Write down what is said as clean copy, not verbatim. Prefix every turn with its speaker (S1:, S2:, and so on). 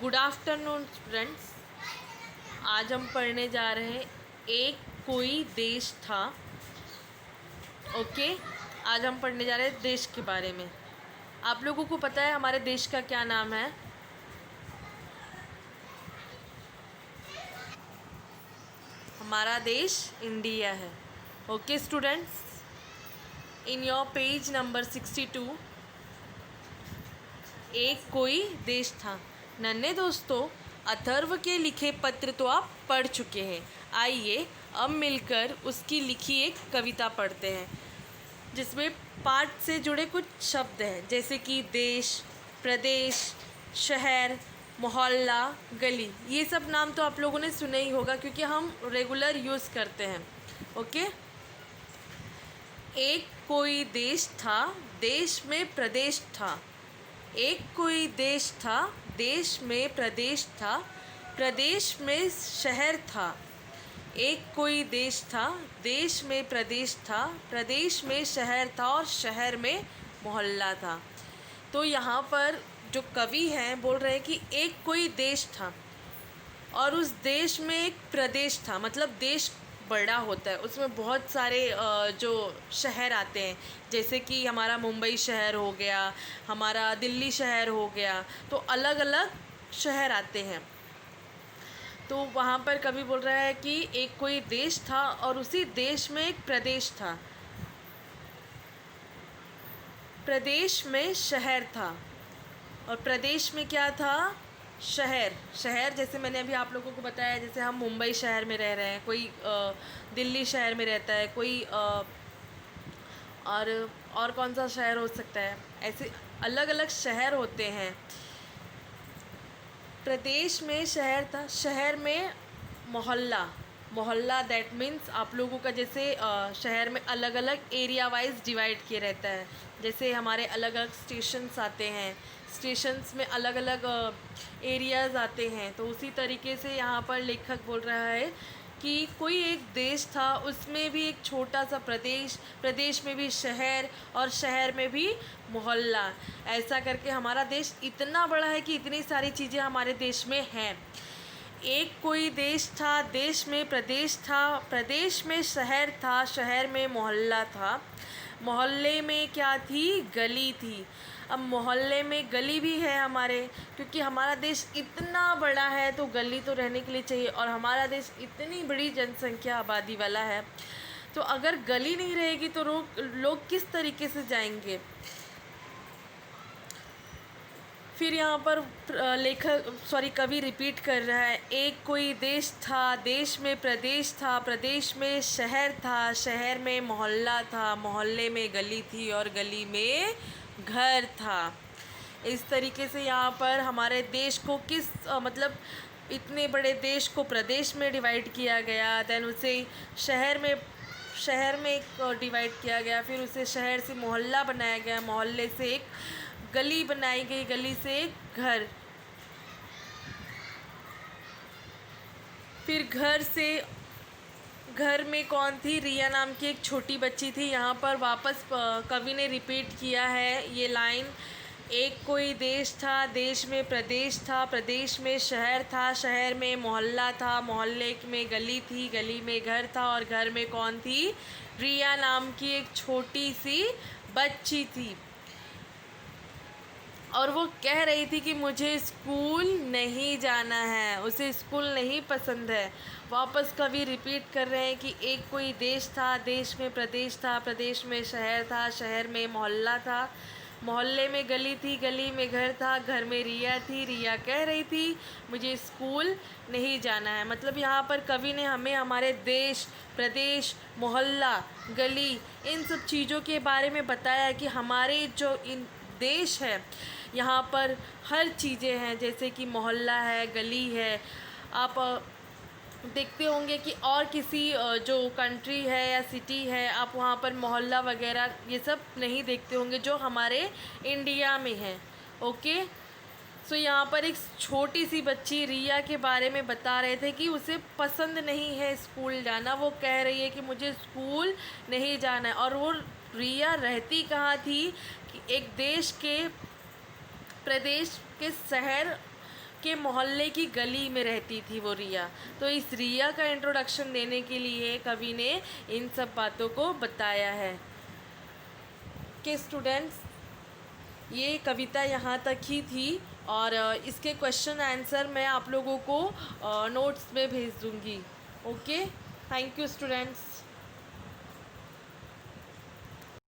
S1: Good afternoon students. आज हम पढ़ने जा रहे हैं एक कोई देश था। ओके, आज हम पढ़ने जा रहे हैं देश के बारे में। आप लोगों को पता है हमारे देश का क्या नाम है? हमारा देश इंडिया है। Okay students, in your page number 62 एक कोई देश था। नन्हे दोस्तों, अथर्व के लिखे पत्र तो आप पढ़ चुके हैं। आइए अब मिलकर उसकी लिखी एक कविता पढ़ते हैं जिसमें पाठ से जुड़े कुछ शब्द हैं, जैसे कि देश, प्रदेश, शहर, मोहल्ला, गली। ये सब नाम तो आप लोगों ने सुने ही होगा क्योंकि हम रेगुलर यूज़ करते हैं। ओके, एक कोई देश था, देश में प्रदेश था। एक कोई देश था, देश में प्रदेश था, प्रदेश में शहर था। एक कोई देश था, देश में प्रदेश था, प्रदेश में शहर था और शहर में मोहल्ला था। तो यहाँ पर जो कवि हैं बोल रहे हैं कि एक कोई देश था और उस देश में एक प्रदेश था। मतलब देश बड़ा होता है, उसमें बहुत सारे जो शहर आते हैं, जैसे कि हमारा मुंबई शहर हो गया, हमारा दिल्ली शहर हो गया, तो अलग अलग शहर आते हैं। तो वहाँ पर कवि बोल रहा है कि एक कोई देश था और उसी देश में एक प्रदेश था, प्रदेश में शहर था और प्रदेश में क्या था? शहर। शहर जैसे मैंने अभी आप लोगों को बताया, जैसे हम मुंबई शहर में रह रहे हैं, कोई दिल्ली शहर में रहता है, कोई और कौन सा शहर हो सकता है, ऐसे अलग अलग शहर होते हैं। प्रदेश में शहर था, शहर में मोहल्ला। मोहल्ला दैट मीन्स आप लोगों का जैसे शहर में अलग अलग एरिया वाइज डिवाइड किया रहता है, जैसे हमारे अलग अलग स्टेशंस आते हैं, स्टेशंस में अलग अलग एरियाज़ आते हैं। तो उसी तरीके से यहाँ पर लेखक बोल रहा है कि कोई एक देश था, उसमें भी एक छोटा सा प्रदेश, प्रदेश में भी शहर और शहर में भी मोहल्ला। ऐसा करके हमारा देश इतना बड़ा है कि इतनी सारी चीज़ें हमारे देश में हैं। एक कोई देश था, देश में प्रदेश था, प्रदेश में शहर था, शहर में मोहल्ला था, मोहल्ले में क्या थी? गली थी। अब मोहल्ले में गली भी है हमारे, क्योंकि हमारा देश इतना बड़ा है तो गली तो रहने के लिए चाहिए, और हमारा देश इतनी बड़ी जनसंख्या आबादी वाला है, तो अगर गली नहीं रहेगी तो लोग किस तरीके से जाएंगे? फिर यहाँ पर कवि रिपीट कर रहा है, एक कोई देश था, देश में प्रदेश था, प्रदेश में शहर था, शहर में मोहल्ला था, मोहल्ले में गली थी और गली में घर था। इस तरीके से यहाँ पर हमारे देश को मतलब इतने बड़े देश को प्रदेश में डिवाइड किया गया, देन उसे शहर में एक डिवाइड किया गया, फिर उसे शहर से मोहल्ला बनाया गया, मोहल्ले से एक गली बनाई गई, गली से एक घर, फिर घर में कौन थी? रिया नाम की एक छोटी बच्ची थी। यहाँ पर वापस कवि ने रिपीट किया है ये लाइन, एक कोई देश था, देश में प्रदेश था, प्रदेश में शहर था, शहर में मोहल्ला था, मोहल्ले में गली थी, गली में घर था और घर में कौन थी? रिया नाम की एक छोटी सी बच्ची थी। और वो कह रही थी कि मुझे स्कूल नहीं जाना है, उसे स्कूल नहीं पसंद है। वापस कवि रिपीट कर रहे हैं कि एक कोई देश था, देश में प्रदेश था, प्रदेश में शहर था, शहर में मोहल्ला था, मोहल्ले में गली थी, गली में घर था, घर में रिया थी, रिया कह रही थी मुझे स्कूल नहीं जाना है। मतलब यहाँ पर कवि ने हमें हमारे देश, प्रदेश, मोहल्ला, गली, इन सब चीज़ों के बारे में बताया कि हमारे जो इन देश है यहाँ पर हर चीज़ें हैं, जैसे कि मोहल्ला है, गली है। आप देखते होंगे कि और किसी जो कंट्री है या सिटी है, आप वहाँ पर मोहल्ला वगैरह ये सब नहीं देखते होंगे जो हमारे इंडिया में है। ओके, सो यहाँ पर एक छोटी सी बच्ची रिया के बारे में बता रहे थे कि उसे पसंद नहीं है स्कूल जाना। वो कह रही है कि मुझे स्कूल नहीं जाना है। और वो रिया रहती कहाँ थी? कि एक देश के, प्रदेश के शहर के मोहल्ले की गली में रहती थी वो रिया। तो इस रिया का इंट्रोडक्शन देने के लिए कवि ने इन सब बातों को बताया है। के स्टूडेंट्स, ये कविता यहाँ तक ही थी और इसके क्वेश्चन आंसर मैं आप लोगों को नोट्स में भेज दूँगी। Okay, thank you students.